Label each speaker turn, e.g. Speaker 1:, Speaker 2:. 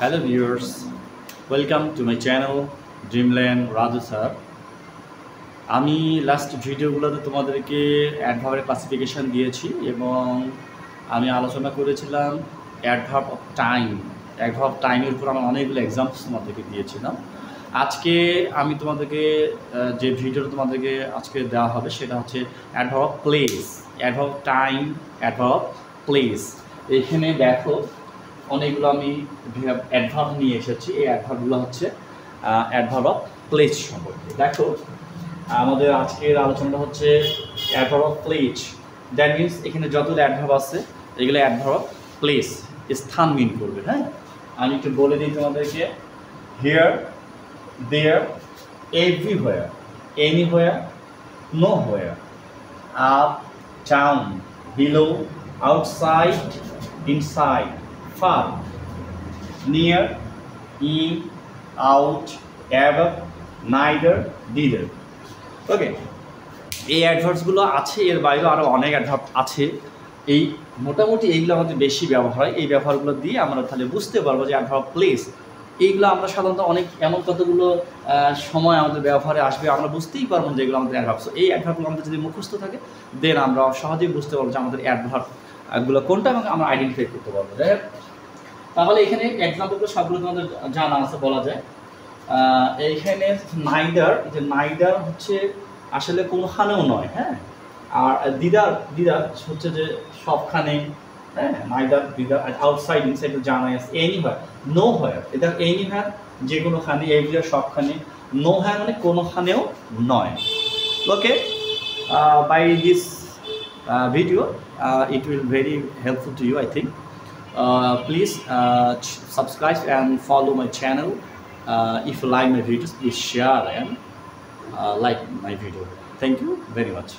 Speaker 1: Hello viewers, welcome to my channel Dreamland Raju sir. আমি last ভিডিওগুলোতে তোমাদেরকে অ্যাডভার্বের classification দিয়েছি এবং আমি আলোচনা করেছিলাম অ্যাডভার্ব অফ টাইম। অ্যাডভার্ব টাইমের উপর আমি অনেকগুলো এক্সাম্পলস তোমাদেরকে দিয়েছিলাম। আজকে আমি তোমাদেরকে যে ভিডিওটা তোমাদেরকে আজকে দেওয়া হবে সেটা হচ্ছে adverb of place. Adverb time, adverb place. এখানে দেখো অনেকগুলো আমি অ্যাডভার্ব নিয়ে এসেছি। এই অ্যাডভার্বগুলো হচ্ছে অ্যাডভার্ব অফ প্লেস সম্পর্কে। দেখো আমাদের আজকের আলোচনাটা হচ্ছে adverb of place. That means এখানে যতগুলো অ্যাডভার্ব আছে এগুলো অ্যাডভার্ব অফ প্লেস, স্থান মিন করবে। হ্যাঁ, আমি একটু বলে দিই তোমাদেরকে। Here, there, everywhere, anywhere, nowhere, up, down, below, outside, inside, far, near, in, out, above, neither, neither. Okay, এই অ্যাডভার্বসগুলো আছে, এর বাইরেও আরও অনেক অ্যাডভার্ব আছে। এই মোটামুটি এইগুলো আমাদের বেশি ব্যবহার হয়। এই ব্যবহারগুলো দিয়ে আমরা তাহলে বুঝতে পারবো যে অ্যাডভার্ব প্লেস এইগুলো আমরা সাধারণত অনেক এমন কতগুলো সময় আমাদের ব্যবহারে আসবে, আমরা বুঝতেই পারবো যে এগুলো আমাদের অ্যাডভার্ব। এই অ্যাডভার্বগুলো আমাদের যদি মুখস্থ থাকে দেন আমরা সহজেই বুঝতে পারবো যে আমাদের অ্যাডভার্বগুলো কোনটা এবং আমরা আইডেন্টিফাই করতে পারবো। তাহলে এখানে এক্সাম্পলগুলো সবগুলো তোমাদের জানা আছে বলা যায়। এইখানে নাইদার, যে নাইদার হচ্ছে আসলে কোনোখানেও নয়। হ্যাঁ, আর দিদার, দিদার হচ্ছে যে সবখানে। হ্যাঁ, নাইদার, দিদার, আউটসাইড, ইনসাইড জানা আছে। এনিহোয়ার, নো হোয়ার, এটা এনিহোয়ার যে কোনোখানে, এভরিওয়ার সবখানে, নো হোয়ার মানে কোনোখানেও নয়। Okay, by this video it will very helpful to you, I think. Please subscribe and follow my channel. If you like my videos, please share and like my video. Thank you very much.